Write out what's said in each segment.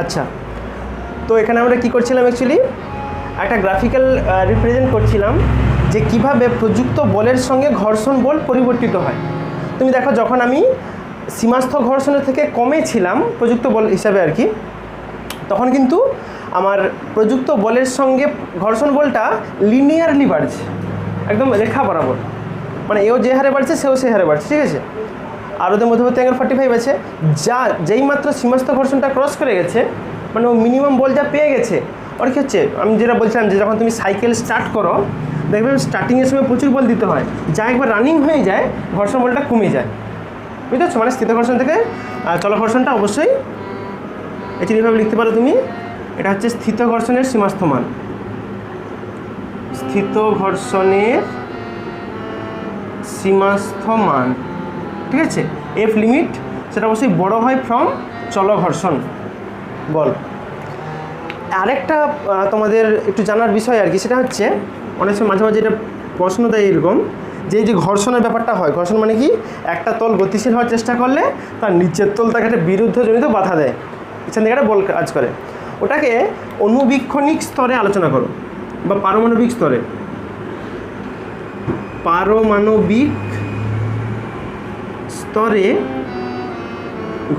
আচ্ছা, তো এখানে আমরা কি করছিলাম, অ্যাকচুয়ালি একটা গ্রাফিক্যাল রিপ্রেজেন্ট করছিলাম যে কিভাবে প্রযুক্ত বলের সঙ্গে ঘর্ষণ বল পরিবর্তিত হয়। তুমি দেখো, যখন আমি সীমাস্থ ঘর্ষণের থেকে কমে ছিলাম প্রযুক্ত বল হিসাবে আর কি, তখন কিন্তু আমার প্রযুক্ত বলের সঙ্গে ঘর্ষণ বলটা লিনিয়ারলি বাড়ছে, একদম রেখা বরাবর, মানে এও যে হারে বাড়ছে সেও সেই হারে বাড়ছে, ঠিক আছে। আর ওদের মধ্যবর্তী অ্যাঙ্গেল 45 আছে। যেই মাত্র সীমাস্থ ঘর্ষণটা ক্রস করে গেছে, মানে ও মিনিমাম বল যা পেয়ে গেছে, ওর কী হচ্ছে, আমি যেটা বলছিলাম যে যখন তুমি সাইকেল স্টার্ট করো দেখবে স্টার্টিংয়ের সময় প্রচুর বল দিতে হয়, যা একবার রানিং হয়ে যায় ঘর্ষণ বলটা কমে যায়, বুঝতে পারছো। মানে স্থিত ঘর্ষণ থেকে চল ঘর্ষণটা অবশ্যই এইভাবে লিখতে পারো তুমি, এটা হচ্ছে স্থিত ঘর্ষণের সীমাস্থ মান, স্থিত ঘর্ষণের সীমাস্থ মান, ঠিক আছে। এফ লিমিট সেটা অবশ্যই বড় হয় ফ্রম চল ঘর্ষণ বল। আরেকটা তোমাদের একটু জানার বিষয় আর কি, সেটা হচ্ছে অনেক সময় মাঝে মাঝে এটা প্রশ্ন দেয় এরকম, যে এই যে ঘর্ষণের ব্যাপারটা হয়, ঘর্ষণ মানে কি, একটা তল গতিশীল হওয়ার চেষ্টা করলে তার নিচের তল তাকে একটা বিরুদ্ধজনিত বাধা দেয়, পিছন দিকে একটা বল কাজ করে, ওটাকে অনুবীক্ষণিক স্তরে আলোচনা করো বা পারমাণবিক স্তরে, পারমাণবিক স্তরে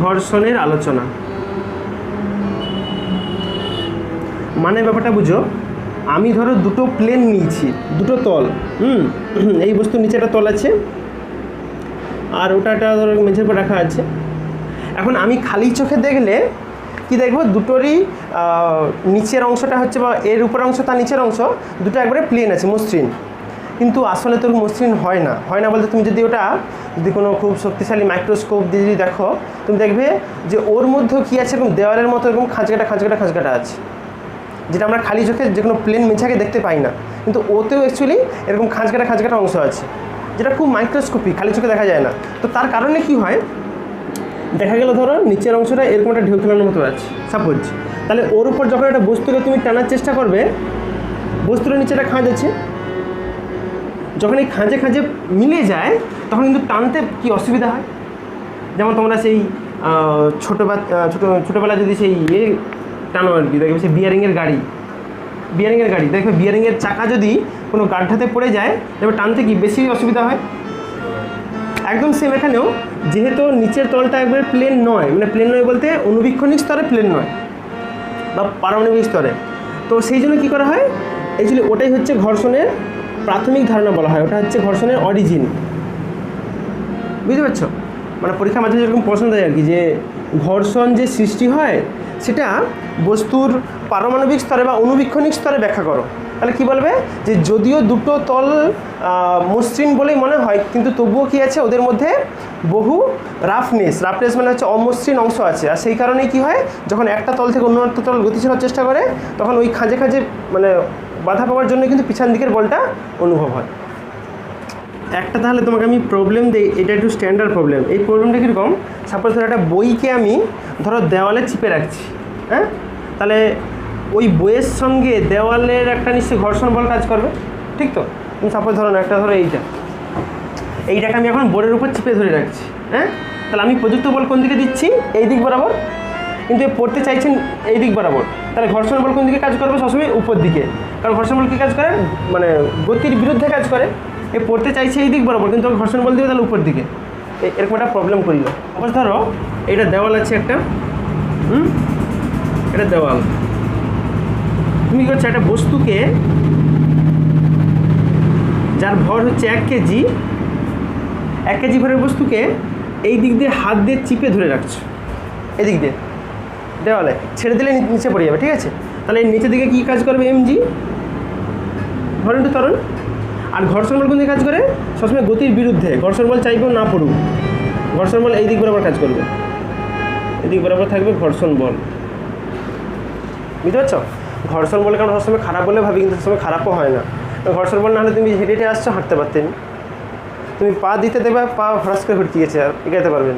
ঘর্ষণের আলোচনা। মানে ব্যাপারটা বুঝো, আমি ধরো দুটো প্লেন নিয়েছি, দুটো তল, এই বস্তুর নিচে একটা তল আছে আর ওটা ধরো মেঝের উপর রাখা আছে। এখন আমি খালি চোখে দেখলে কি দেখবো, দুটোরই নিচের অংশটা হচ্ছে, বা এর উপর অংশ তার নিচের অংশ দুটো একবারে প্লেন আছে, মসৃণ। কিন্তু আসলে তোর মসৃণ হয় না বলতে, তুমি যদি কোনো খুব শক্তিশালী মাইক্রোস্কোপ দিয়ে যদি দেখো, তুমি দেখবে যে ওর মধ্যেও কী আছে, এরকম দেওয়ালের মতো এরকম খাঁজকাটা আছে, যেটা আমরা খালি চোখে যে কোনো প্লেন মেঝাকে দেখতে পাই না, কিন্তু ওতেও অ্যাকচুয়ালি এরকম খাঁজকাটা অংশ আছে, যেটা খুব মাইক্রোস্কোপিক, খালি চোখে দেখা যায় না। তো তার কারণে কি হয়, দেখা গেল ধরো নিচের অংশটা এরকম একটা ঢেউ খেলানোর মতো আছে সাপোজ, তাহলে ওর উপর যখন একটা বস্তুকে তুমি টানার চেষ্টা করবে, বস্তুর নিচে একটা খাঁজ আছে, যখন এই খাঁজে মিলে যায় তখন কিন্তু টানতে কি অসুবিধা হয়। যেমন তোমরা সেই ছোটোবেলা যদি সেই টানো আর কি, দেখবে সেই বিয়ারিংয়ের গাড়ি দেখবে, বিয়ারিংয়ের চাকা যদি কোনো গাড্ডাতে পড়ে যায় তবে টানতে কি বেশি অসুবিধা হয়। একদম সেম এখানেও, যেহেতু নিচের তলটা একবারে প্লেন নয়, মানে প্লেন নয় বলতে অনুবীক্ষণিক স্তরে প্লেন নয় বা পারমাণবিক স্তরে, তো সেই জন্য কী করা হয়, অ্যাকচুয়ালি ওটাই হচ্ছে ঘর্ষণের প্রাথমিক ধারণা বলা হয়, ওটা হচ্ছে ঘর্ষণের অরিজিন, বুঝতে পারছো। মানে পরীক্ষার মাঝে যেরকম প্রশ্ন দেয় আর কি, যে ঘর্ষণ যে সৃষ্টি হয় সেটা বস্তুর পারমাণবিক স্তরে বা অনুবীক্ষণিক স্তরে ব্যাখ্যা করো, তাহলে কি বলবে, যে যদিও দুটো তল মসৃণ বলেই মনে হয়, কিন্তু তবুও কি আছে ওদের মধ্যে বহু রাফনেস মানে হচ্ছে অমসৃণ অংশ আছে, আর সেই কারণেই কি হয়, যখন একটা তল থেকে অন্য একটা তল গতিশীল হওয়ার চেষ্টা করে তখন ওই খাঁজে মানে বাধা পাওয়ার জন্য কিন্তু পিছন দিকের বলটা অনুভব হয়। একটা তাহলে তোমাকে আমি প্রবলেম দিই, এটা একটু স্ট্যান্ডার্ড প্রবলেম। এই প্রবলেমটা কীরকম, সাপোজ ধরো একটা বইকে আমি ধরো দেওয়ালে চিপে রাখছি, হ্যাঁ, তাহলে ওই বইয়ের সঙ্গে দেওয়ালের একটা নিশ্চয়ই ঘর্ষণ বল কাজ করবে, ঠিক তো। তুমি সাপোজ ধরো না, একটা ধরো এইটাকে আমি এখন বোর্ডের উপর চিপে ধরে রাখছি, হ্যাঁ, তাহলে আমি প্রযুক্ত বল কোন দিকে দিচ্ছি, এই দিক বরাবর, কিন্তু পড়তে চাইছেন এই দিক বরাবর, তাহলে ঘর্ষণ বল কোন দিকে কাজ করবে, সবসময় উপর দিকে, কারণ ঘর্ষণ বল কী কাজ করে, মানে গতির বিরুদ্ধে কাজ করে। পড়তে চাইছে এই দিক বরাবর, কিন্তু ঘর্ষণ বল দিবে তাহলে উপর দিকে, এরকম একটা প্রবলেম করিল। অবশ্য ধরো এটা দেওয়াল আছে একটা, এটা দেওয়াল, তুমি কী করছো, একটা বস্তুকে যার ভর হচ্ছে 1 কেজি, 1 কেজি ভরের বস্তুকে এই দিক দিয়ে হাত দিয়ে চিপে ধরে রাখছো, এদিক দিয়ে দেওয়ালে, ছেড়ে দিলে নিচে পড়ে যাবে, ঠিক আছে। তাহলে এই নিচের দিকে কী কাজ করবে, mg, ভর ইন্টু ত্বরণ। আর ঘর্ষণ বল কোন দিকে কাজ করে, সবসময় গতির বিরুদ্ধে, ঘর্ষণ বল চাইবেও না পড়ুক, ঘর্ষণ বল এই দিক বরাবর কাজ করবে, এদিক বরাবর থাকবে ঘর্ষণ বল, বুঝতে পারছো। ঘর্ষণ বল কারণ সবসময় খারাপ বলে ভাবি, কিন্তু সবসময় খারাপও হয় না। ঘর্ষণ বল না হলে তুমি হেঁটে হেঁটে আসছো, হাঁটতে পারতেন, তুমি পা দিতে দেবে, পা হ্রাস করে ভটকে গেছে, আর এগাতে পারবেন,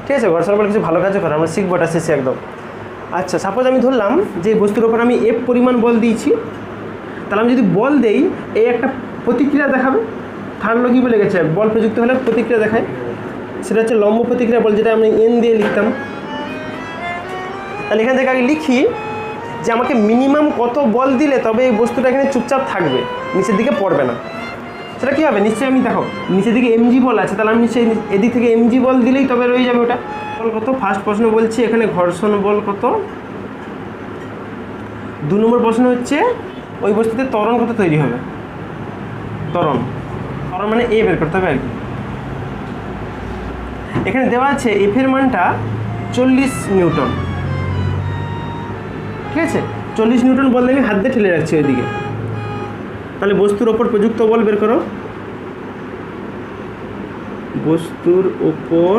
ঠিক আছে। ঘর্ষণ বল কিছু ভালো কাজও করে, আমরা শিখবো এটা শেষে একদম। আচ্ছা, সাপোজ আমি ধরলাম যে বস্তুর ওপর আমি এফ পরিমাণ বল দিয়েছি, তাহলে আমি যদি বল দেই, এই একটা প্রতিক্রিয়া দেখাবে, থার্ড ল কী বলে গেছে, বল প্রযুক্ত হলে প্রতিক্রিয়া দেখায়, সেটা হচ্ছে লম্ব প্রতিক্রিয়া বল, যেটা আমি এন দিয়ে লিখতাম। তাহলে এখান থেকে আগে লিখি যে আমাকে মিনিমাম কত বল দিলে তবে এই বস্তুটা এখানে চুপচাপ থাকবে, নিচের দিকে পড়বে না। সেটা কী হবে, নিশ্চয়ই আমি দেখো নিচের দিকে mg বল আছে, তাহলে আমি নিশ্চয়ই এদিক থেকে mg বল দিলেই তবে রয়ে যাবে ওটা। বল কত, ফার্স্ট প্রশ্ন বলছি এখানে ঘর্ষণ বল কত। 2 নম্বর প্রশ্ন হচ্ছে ওই বস্তুতে ত্বরণ কত তৈরি হবে। ত্বরণ মানে এ বের করতে হবে আর কি। এখানে দেওয়া আছে এফ এর মানটা 40 নিউটন, ঠিক আছে। 40 নিউটন বল আমি হাত দিয়ে ঠেলে রাখছি ওইদিকে। তাহলে বস্তুর ওপর প্রযুক্ত বল বের করো। বস্তুর ওপর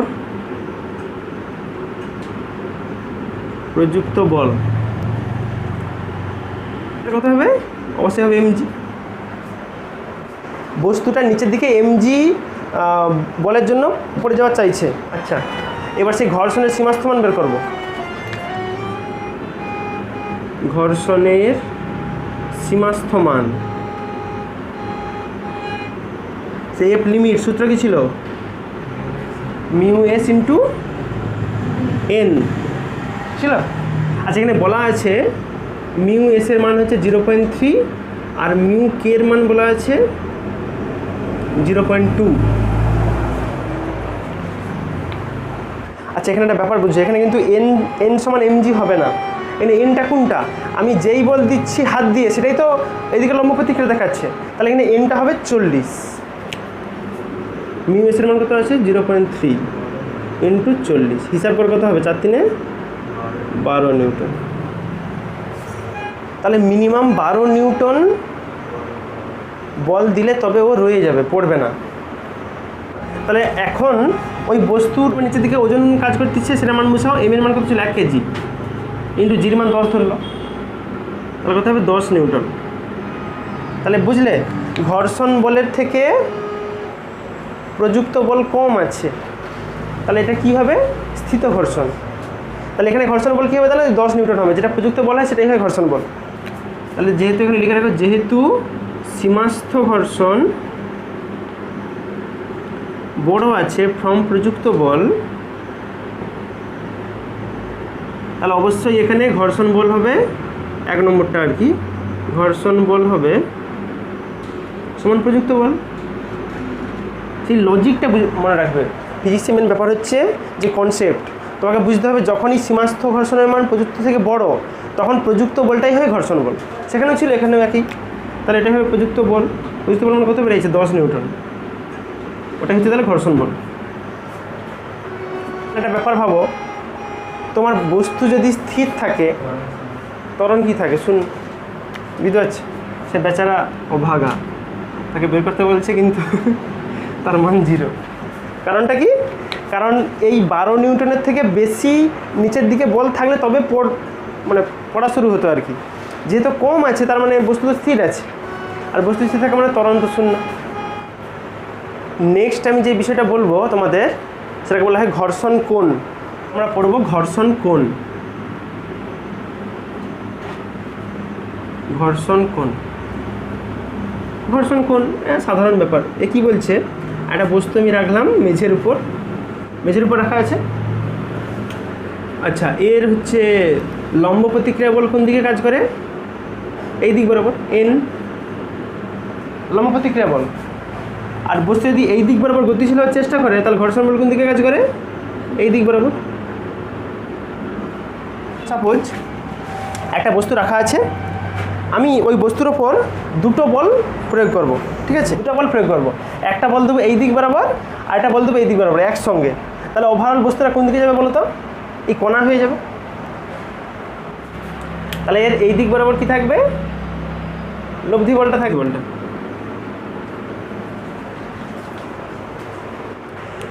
প্রযুক্ত বল কত হবে, অবশ্যই হবে mg। বস্তুটা নিচের দিকে mg বলের জন্য পড়ে যাওয়া চাইছে। আচ্ছা, এবার সেই ঘর্ষণের সীমাস্থ মান বের করব। ঘর্ষণের সীমাস্থ মান, সেই এফ লিমিট সূত্র কি ছিল, মিউ এস ইন্টু এন ছিল। আচ্ছা, এখানে বলা আছে মিউ এস এর মান হচ্ছে 0.3 আর মিউ কে এর মান বলা আছে 0.2। আচ্ছা, এখানে একটা ব্যাপার বুঝছি, এখানে কিন্তু এন সমান mg হবে না। এখানে এনটা কোনটা, আমি যেই বল দিচ্ছি হাত দিয়ে সেটাই তো এদিকে লম্ব প্রতিক্রিয়া দেখাচ্ছে, তাহলে এখানে এনটা হবে 40। মিউ এস এর মান কত আছে 0.3 ইন্টু 40, হিসাব করে কত হবে 4 3 12 নিউটন। তাহলে মিনিমাম 12 নিউটন বল দিলে তবে ও রয়ে যাবে, পড়বে না। তাহলে এখন ওই বস্তুর নিচের দিকে ওজন কাজ করতেছে, সেটা মান মুছাও। এম এর মান কত ছিল 1 কেজি ইন্টু জির মান 10 ধরলো, তাহলে কত হবে 10 নিউটন। তাহলে বুঝলে ঘর্ষণ বলের থেকে প্রযুক্ত বল কম আছে, তাহলে এটা কি হবে, স্থিত ঘর্ষণ। তাহলে এখানে ঘর্ষণ বল কী হবে, তাহলে 10 নিউটন হবে, যেটা প্রযুক্ত বল হয় সেটাই হয় ঘর্ষণ বল। তাহলে যেহেতু এখানে লিখে রাখো, যেহেতু সীমাস্থ ঘর্ষণ বড় আছে ফ্রম প্রযুক্ত বল, তাহলে অবশ্যই এখানে ঘর্ষণ বল হবে 1 নম্বরটা আর কি, ঘর্ষণ বল হবে সমান প্রযুক্ত বল। সেই লজিকটা মনে রাখবে। ফিজিক্সের মেন ব্যাপার হচ্ছে যে কনসেপ্ট তোমাকে বুঝতে হবে, যখনই সীমাস্থ ঘর্ষণের মান প্রযুক্ত থেকে বড় তখন প্রযুক্ত বলটাই হয় ঘর্ষণ বল। সেখানেও ছিল, এখানেও একই। তাহলে এটাই হবে প্রযুক্ত বল। প্রযুক্ত বল মানে কত বেড়েছে 10 নিউটন, ওটা হচ্ছে তাহলে ঘর্ষণ বল। একটা ব্যাপার ভাবো, তোমার বস্তু যদি স্থির থাকে ত্বরণ কী থাকে শুন, বুঝতে পারছি। সে বেচারা অভাগা, তাকে বের করতে বলছে কিন্তু তার মান 0। কারণটা কি, কারণ এই 12 নিউটনের থেকে বেশি নিচের দিকে বল থাকলে তবে পড়া শুরু হতো আর কি। যেহেতু কম আছে তার মানে বস্তু তো স্থির আছে, আর বস্তু স্থির থাকে মানে ত্বরণ তো শূন্য। নেক্সট আমি যে বিষয়টা বলবো তোমাদের, সেটাকে বলা হয় ঘর্ষণ কোণ। আমরা পড়বো ঘর্ষণ কোণ। ঘর্ষণ কোণ, ঘর্ষণ কোণ সাধারণ ব্যাপার। এ কী বলছে, একটা বস্তু আমি রাখলাম মেঝের উপর রাখা আছে। আচ্ছা, এর হচ্ছে লম্ব প্রতিক্রিয়া বল কোন দিকে কাজ করে, এই দিক বরাবর, এন লম্ব প্রতিক্রিয়া বল। আর বস্তু যদি এই দিক বরাবর গতিশীল হওয়ার চেষ্টা করে তাহলে ঘর্ষণ বল কোন দিকে কাজ করে, এই দিক বরাবর। সাপোজ একটা বস্তু রাখা আছে, আমি ওই বস্তুর ওপর দুটো বল প্রয়োগ করব, ঠিক আছে, দুটো বল প্রয়োগ করব। একটা বল দেবো এই দিক বরাবর আর একটা বল দেবো এই দিক বরাবর একসঙ্গে। তাহলে ওভারঅল বস্তুটা কোন দিকে যাবে বলো তো, এই কোণা হয়ে যাবে। তাহলে এর এই দিক বরাবর কি থাকবে, লব্ধি বলটা থাকবে বলটা।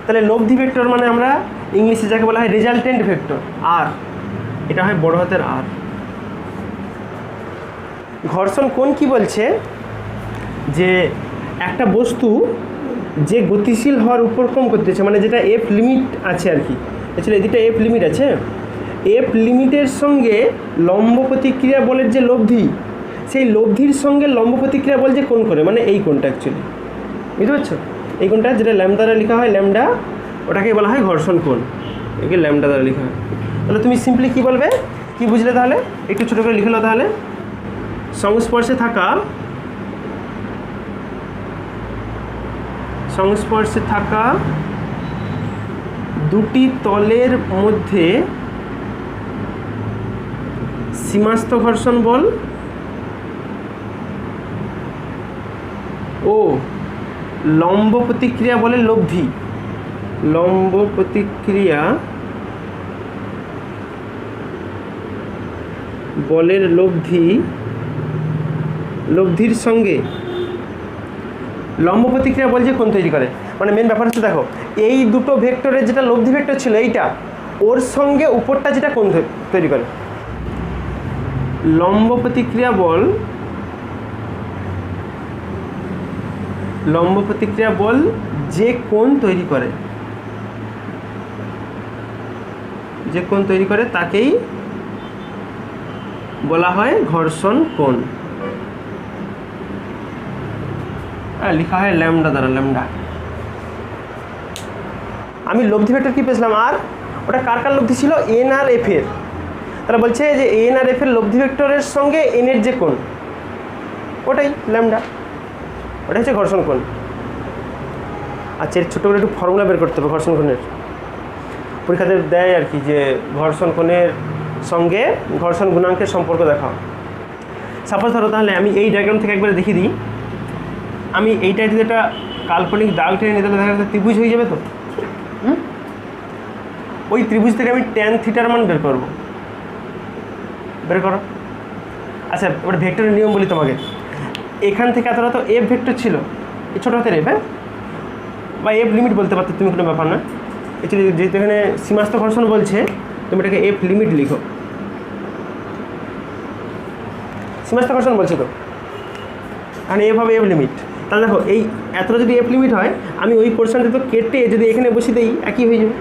তাহলে লব্ধি ভেক্টর মানে আমরা ইংলিশে যাকে বলা হয় রেজাল্টেন্ট ভেক্টর, আর এটা হয় বড় হাতের আর। ঘর্ষণ কোণ কি বলছে, যে একটা বস্তু যে গতিশীল হওয়ার উপক্রম করতেছে, মানে যেটা এফ লিমিট আছে আর কি, অ্যাকচুয়ালি এদিকটা এফ লিমিট আছে, এফ লিমিটের সঙ্গে লম্ব প্রতিক্রিয়া বলের যে লব্ধি, সেই লব্ধির সঙ্গে লম্ব প্রতিক্রিয়া বল যে কোণ করে, মানে এই কোণটা অ্যাকচুয়ালি, বুঝতে পারছো, এই কোণটা যেটা ল্যামডা দ্বারা লেখা হয়, ল্যামডা, ওটাকে বলা হয় ঘর্ষণ কোণ, একে ল্যামডা দ্বারা লেখা হয়। তাহলে তুমি সিম্পলি কী বলবে, কি বুঝলে তাহলে? একটু ছোটো করে লিখলো তাহলে। সংস্পর্শে থাকা দুটি তলের মধ্যে সীমাস্থ ঘর্ষণ বল ও লম্ব প্রতিক্রিয়া বলের লব্ধি, লম্ব প্রতিক্রিয়া বলের লব্ধির সঙ্গে লম্ব প্রতিক্রিয়া বল যে কোণ তৈরি করে। মানে মেন ব্যাপার হচ্ছে দেখো, এই দুটো ভেক্টরের যেটা লব্ধি ভেক্টর ছিল এইটা, ওর সঙ্গে উপরটা যেটা কোণ তৈরি করে। লম্ব প্রতিক্রিয়া বল যে কোণ তৈরি করে, তাকেই বলা হয় ঘর্ষণ কোণ। লেখা হয় ল্যামডা দ্বারা, ল্যামডা। আমি লব্ধি ভেক্টর কি পেয়েছিলাম? আর ওটা কার লব্ধি ছিল? এন আর এফ এর। তারা বলছে যে এন আর এফ এর লব্ধি ভেক্টরের সঙ্গে এন এর যে কোণ, ওটাই ল্যামডা, ওটা হচ্ছে ঘর্ষণ কোণ। আচ্ছা, এর ছোটো করে একটু ফর্মুলা বের করতে হবে ঘর্ষণ কোণের। পরীক্ষাতে দেয় আর কি, যে ঘর্ষণ কোণের সঙ্গে ঘর্ষণ গুণাঙ্কের সম্পর্ক দেখাও। সাপোজ ধরো তাহলে আমি এই ডায়াগ্রাম থেকে একবারে দেখিয়ে দিই। আমি এইটায় যদি একটা কাল্পনিক দাগ টেনে নিতে দেখা যাচ্ছে ত্রিভুজ হয়ে যাবে। তো ওই ত্রিভুজ থেকে আমি ট্যান থিটার মান বের করো। আচ্ছা, এবার ভেক্টরের নিয়ম বলি তোমাকে। এখান থেকে এতটা তো এফ ভেক্টর ছিল, এই ছোটো হাতের এফ, বা এফ লিমিট বলতে পারতো তুমি, কোনো ব্যাপার না। অ্যাকচুয়ালি যেহেতু এখানে সীমাস্থ ঘর্ষণ বলছে, তুমি এটাকে এফ লিমিট লিখো। সীমাস্থ ঘর্ষণ বলছে তো, মানে এফ হবে এফ লিমিট। তাহলে দেখো, এই এতটা যদি এফ লিমিট হয়, আমি ওই পোর্শনটা তো কেটে যদি এখানে বসিয়ে দিই, একই হয়ে যাবে।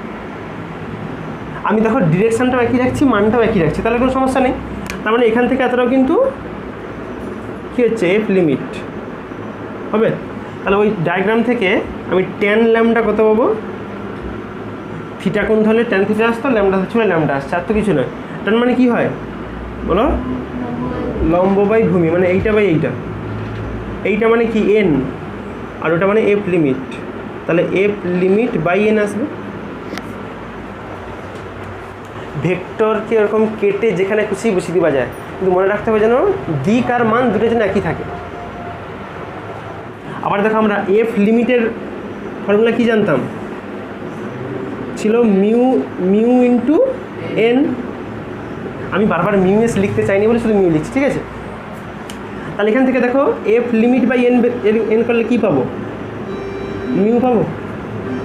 আমি দেখো ডিরেকশানটাও একই রাখছি, মানটাও একই রাখছি, তাহলে কোনো সমস্যা নেই। তার মানে এখান থেকে এতটাও কিন্তু কী হচ্ছে? এফ লিমিট হবে। তাহলে ওই ডায়াগ্রাম থেকে আমি ট্যান ল্যামডা কত পাবো? থিটা কোণ ধরলে ট্যান থিটা আসতো, ল্যামডা ছিল ল্যামডা আসছে, আর তো কিছু নয়। ট্যান মানে কি হয় বলো? লম্ব বাই ভূমি, মানে এইটা বাই এইটা মানে কি? এন, আর ওটা মানে এফ লিমিট। তাহলে এফ লিমিট বাই এন আসবে। ভেক্টরকে এরকম কেটে যেখানে খুশি বসিয়ে দেওয়া যায়, কিন্তু মনে রাখতে হবে যেন দিক আর মান দুটোর জন্য একই থাকে। আবার দেখো, আমরা এফ লিমিটের ফর্মুলা কি জানতাম? ছিল মিউ ইন্টু এন। আমি বারবার মিউ এস লিখতে চাইনি বলে শুধু মিউ লিখছি, ঠিক আছে? তাহলে এখান থেকে দেখো, এফ লিমিট বাই এন করলে কী পাবো? মিউ পাবো।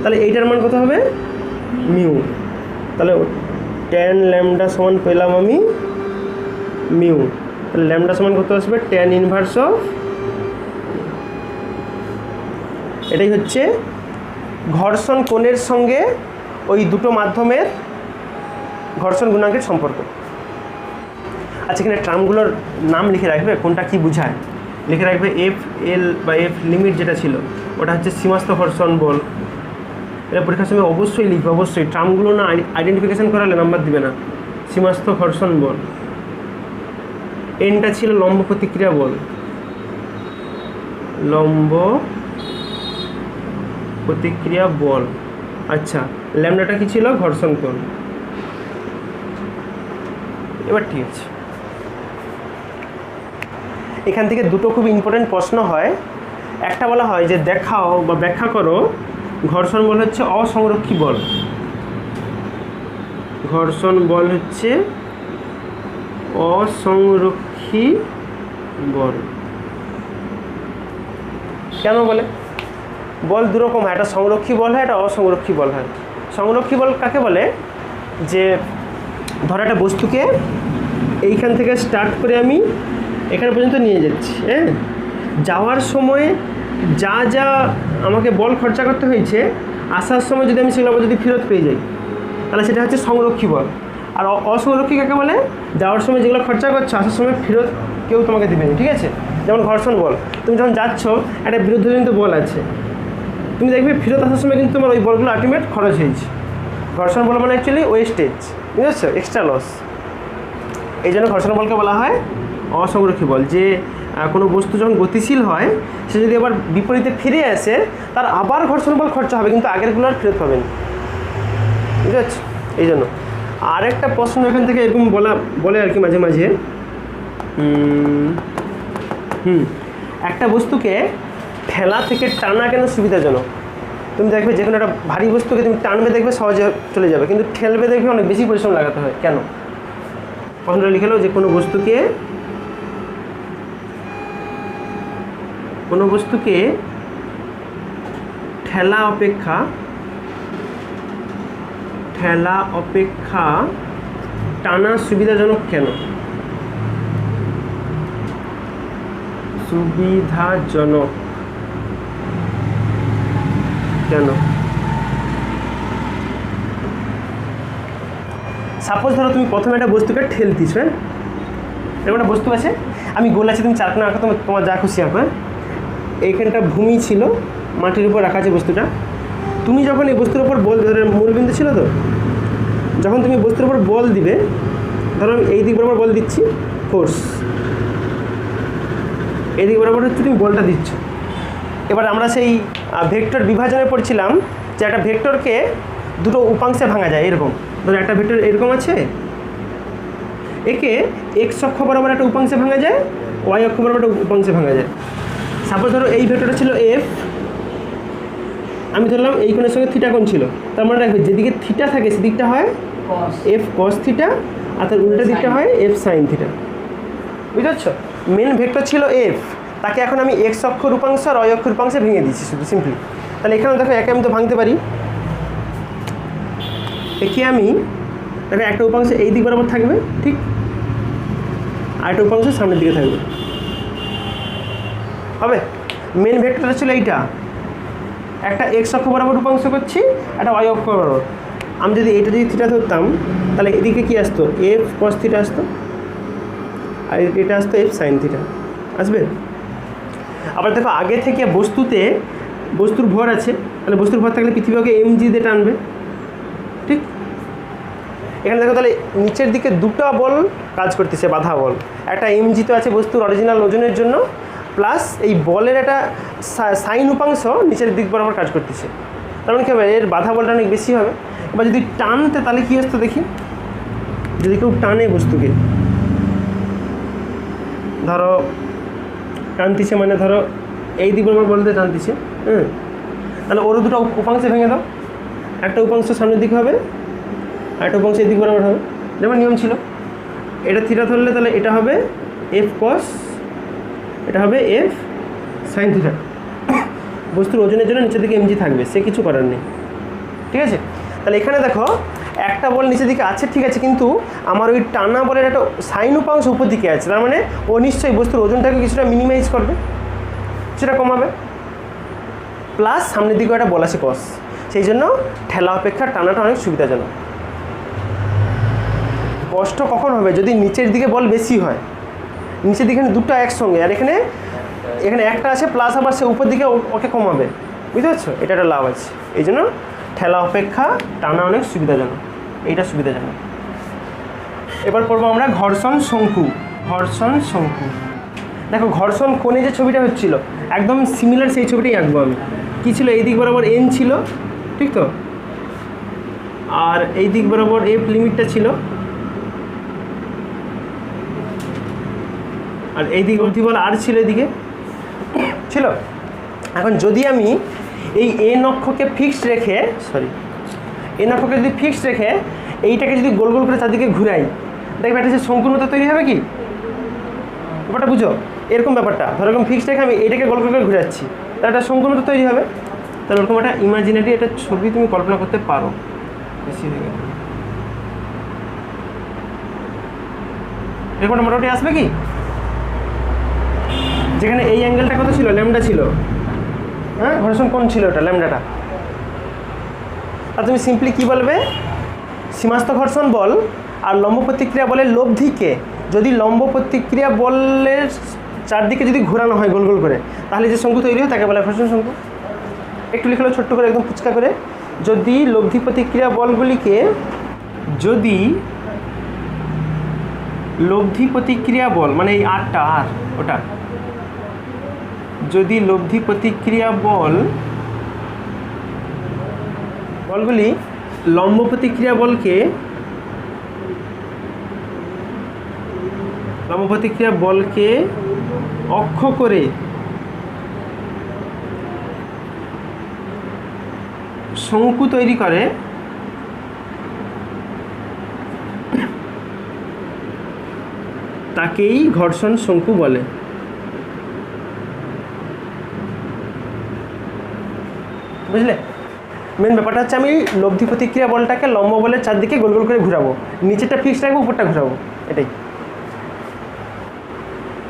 তাহলে এইটার মান কত হবে? মিউ। তাহলে ট্যান ল্যামডা সমান পেলাম আমি মিউ। তাহলে ল্যামডা সমান কত আসবে? ট্যান ইনভার্স অফ, এটাই হচ্ছে ঘর্ষণ কোণের সঙ্গে ওই দুটো মাধ্যমের ঘর্ষণ গুণাঙ্কের সম্পর্ক। আচ্ছা, এখানে টার্মগুলোর নাম লিখে রাখবে, কোনটা কি বোঝায় লিখে রাখবে। এফ এল বা এফ লিমিট যেটা ছিল, ওটা হচ্ছে সীমাস্থ ঘর্ষণ বল। এটা পরীক্ষার সময় অবশ্যই লিখবে, অবশ্যই। টার্মগুলো না আইডেন্টিফিকেশান করালে নাম্বার দিবে না। সীমাস্থ ঘর্ষণ বল। এনটা ছিল লম্ব প্রতিক্রিয়া বল, লম্ব প্রতিক্রিয়া বল। আচ্ছা, ল্যামডাটা কি ছিল? ঘর্ষণ কোণ। এবার ঠিক আছে, এখান থেকে দুটো খুব ইম্পর্টেন্ট প্রশ্ন হয়। একটা বলা হয় যে দেখাও বা ব্যাখ্যা করো ঘর্ষণ বল হচ্ছে অসংরক্ষী বল। ঘর্ষণ বল হচ্ছে অসংরক্ষী বল। কেন বলে? বল দুরকম হয়, একটা সংরক্ষী বল হয়, একটা অসংরক্ষী বল হয়। সংরক্ষী বল কাকে বলে? যে ধরো একটা বস্তুকে এইখান থেকে স্টার্ট করে আমি এখানে পর্যন্ত নিয়ে যাচ্ছি, হ্যাঁ, যাওয়ার সময় যা যা আমাকে বল খরচা করতে হয়েছে, আসার সময় যদি আমি সেগুলো যদি ফেরত পেয়ে যাই, তাহলে সেটা হচ্ছে সংরক্ষী বল। আর অসংরক্ষী কাকে বলে? যাওয়ার সময় যেগুলো খরচা করছো, আসার সময় ফেরত কেউ তোমাকে দেবে না, ঠিক আছে? যেমন ঘর্ষণ বল, তুমি যখন যাচ্ছ একটা বিরুদ্ধজনিত বল আছে, তুমি দেখবে ফেরত আসার সময় কিন্তু তোমার ওই বলগুলো আলটিমেট খরচ হয়েছে। ঘর্ষণ বল মানে অ্যাকচুয়ালি ওয়েস্টেজ, বুঝতে পারছো? Extra loss. এই জন্য ঘর্ষণ বলকে বলা হয় অসংরক্ষী বল। যে কোনো বস্তু যখন গতিশীল হয় সে যদি আবার বিপরীতে ফিরে আসে তার আবার ঘর্ষণ বল খরচা হবে, কিন্তু আগেরগুলো আর ফেরত পাবেন। ঠিক আছে, এই জন্য আরেকটা প্রশ্ন এখান থেকে এরকম বলে আর কি মাঝে মাঝে, একটা বস্তুকে ঠেলা থেকে টানা কেন সুবিধাজনক? তুমি দেখবে যে কোনো একটা ভারী বস্তুকে তুমি টানবে দেখবে সহজে চলে যাবে, কিন্তু ঠেলবে দেখবে অনেক বেশি পরিশ্রম লাগাতে হয়। কেন? প্রশ্নটা লিখে নাও যে কোনো বস্তুকে ঠেলা অপেক্ষা টানা সুবিধাজনক কেন? সুবিধাজনক কেন? সাপোজ ধরো তুমি প্রথমে একটা বস্তুকে ঠেলতিস, হ্যাঁ, এরকম একটা বস্তু আছে, আমি গোল আছে, তুমি চারখানা আঁকো, তোমার যা খুশি আঁকো, হ্যাঁ, এইখানটা ভূমি ছিল, মাটির উপর রাখা আছে বস্তুটা। তুমি যখন এই বস্তুর উপর বল, ধরো মূলবিন্দু ছিল তো, যখন তুমি বস্তুর উপর বল দিবে, ধরো আমি এই দিক বরাবর বল দিচ্ছি, ফোর্স এই দিক বরাবর হচ্ছে তুমি বলটা দিচ্ছ। এবার আমরা সেই ভেক্টর বিভাজনে পড়ছিলাম যে একটা ভেক্টরকে দুটো উপাংশে ভাঙা যায়। এরকম ধরো একটা ভেক্টর এরকম আছে, একে এক্স অক্ষ বরাবর একটা উপাংশে ভাঙা যায়, ওয়াই অক্ষ বরাবর একটা উপাংশে ভাঙা যায়। সাপোজ ধরো এই ভেক্টরটা ছিল এফ, আমি ধরলাম এই কোণের সঙ্গে থিটা কোণ ছিল, তার মানে রাখবে যেদিকে থিটা থাকে সেদিকটা হয় এফ কস থিটা, আর তার উল্টা দিকটা হয় এফ সাইন থিটা। বুঝতে পারছো? মেন ভেক্টর ছিল এফ, তাকে এখন আমি এক্স অক্ষর উপাংশ আর ওয়াই অক্ষর উপাংশে ভেঙে দিচ্ছি শুধু সিম্পলি। তাহলে এখানে দেখো একে আমি তো ভাঙতে পারি, একে আমি দেখো একটা উপাংশ এই দিক বরাবর থাকবে, ঠিক, আর একটা উপাংশ সামনের দিকে থাকবে, হবে। মেন ভেক্টরটা ছিল এইটা, একটা এক্স অক্ষ বরাবর উপাংশ করছি, একটা ওয়াই অক্ষ বরাবর। আমি যদি এইটা যদি থিটা ধরতাম তাহলে এদিকে কি আসতো, এফ কস থিটা আসতো, আর এটা আসতো এফ সাইন থিটা আসবে। আবার দেখো আগে থেকে বস্তুর ভর আছে, তাহলে বস্তুর ভর থাকলে পৃথিবীকে এমজি দিয়ে টানবে, ঠিক। এখানে দেখো তাহলে নিচের দিকে দুটো বল কাজ করতেছে, বাধা বল। একটা এমজি তো আছে বস্তুর অরিজিনাল ওজনের জন্য, প্লাস এই বলের একটা সাইন উপাংশ নিচের দিক বরাবর কাজ করতেছে। তার মানে কী হবে, এর বাধা বলটা অনেক বেশি হবে। এবার যদি টানতে তাহলে কী আসতো দেখি, যদি কেউ টানে বস্তুকে, ধরো টানতিছে, মানে ধরো এই দিক বরাবর বলতে টানতিছে, হ্যাঁ, তাহলে ওরও দুটো উপাংশে ভেঙে দাও, একটা উপাংশ সামনের দিকে হবে আর একটা উপাংশ এই দিক বরাবর হবে। যেমন নিয়ম ছিল, এটা থিটা ধরলে তাহলে এটা হবে এফ কস, এটা হবে এফ সাইন থিটা। বস্তুর ওজনের জন্য নিচের দিকে এমজি থাকবে, সে কিছু করার নেই, ঠিক আছে। তাহলে এখানে দেখো একটা বল নিচের দিকে আছে, ঠিক আছে, কিন্তু আমার ওই টানা বলের একটা সাইন উপাংশ উপর দিকে আছে, তার মানে ও নিশ্চয়ই বস্তুর ওজনটাকে কিছুটা মিনিমাইজ করবে, সেটা কমাবে, প্লাস সামনের দিকেও একটা বল আছে কস, সেই জন্য ঠেলা অপেক্ষা টানাটা অনেক সুবিধাজনক। কষ্ট কখন হবে, যদি নিচের দিকে বল বেশি হয়, নিচের দিকে দুটো একসঙ্গে, আর এখানে একটা আছে প্লাস আবার সে উপর দিকে ওকে কমাবে, বুঝতে পারছো? এটা একটা লাভ আছে, এই জন্য ঠেলা অপেক্ষা টানা অনেক সুবিধাজনক, এইটা সুবিধাজনক। এবার পড়বো আমরা ঘর্ষণ শঙ্কু। দেখো ঘর্ষণ কোণে যে ছবিটা হচ্ছিল একদম সিমিলার সেই ছবিটাই আঁকবো আমি। কী ছিল, এই দিক বরাবর এন ছিল, ঠিক তো, আর এই দিক বরাবর এফ লিমিটটা ছিল, আর এই দিকে অর্থিবল আর ছিল, এদিকে ছিল। এখন যদি আমি এই এন অক্ষকে ফিক্সড রেখে, এন অক্ষকে যদি ফিক্সড রেখে এইটাকে যদি গোল গোল করে চারদিকে ঘুরাই, দেখবে একটা যে শঙ্কুর মতো তৈরি হবে। কি ব্যাপারটা বুঝো, এরকম ব্যাপারটা ধরো এরকম ফিক্সড রেখে আমি এইটাকে গোল গোল করে ঘুরাচ্ছি, তাহলে একটা শঙ্কুর মতো তৈরি হবে। তাহলে ওরকম একটা ইমাজিনারি একটা ছবি তুমি কল্পনা করতে পারো। বেশি হয়ে গেল, এরকম মোটামুটি আসবে কি, যেখানে এই অ্যাঙ্গেলটা কত ছিল, ল্যামডা ছিল, হ্যাঁ, ঘর্ষণ কোণ ছিল ওটা ল্যামডাটা। আর তুমি সিম্পলি কি বলবে, সীমাস্থ ঘর্ষণ বল আর লম্ব প্রতিক্রিয়া বলের লব্ধিকে যদি লম্ব প্রতিক্রিয়া বলের চারদিকে যদি ঘোরানো হয় গোল গোল করে, তাহলে যে শঙ্কু তৈরি হয় তাকে বলে ঘর্ষণ শঙ্কু। একটু লিখলো ছোট্ট করে, একদম ফুচকা করে, যদি লব্ধি প্রতিক্রিয়া বলগুলিকে যদি লব্ধি প্রতিক্রিয়া বল মানে এই আরটা আর ওটা, যদি লব্ধি প্রতিক্রিয়া বলগুলি লম্ব প্রতিক্রিয়া বলকে অক্ষ করে শঙ্কু তৈরি করে, তাকেই ঘর্ষণ শঙ্কু বলে। বুঝলে, মেন ব্যাপারটা হচ্ছে আমি লব্ধি প্রতিক্রিয়া বলটাকে লম্ব বলের চারদিকে গোল গোল করে ঘুরাবো, নিচেরটা ফিক্সড রাখবো, উপরটা ঘুরাবো, এটাই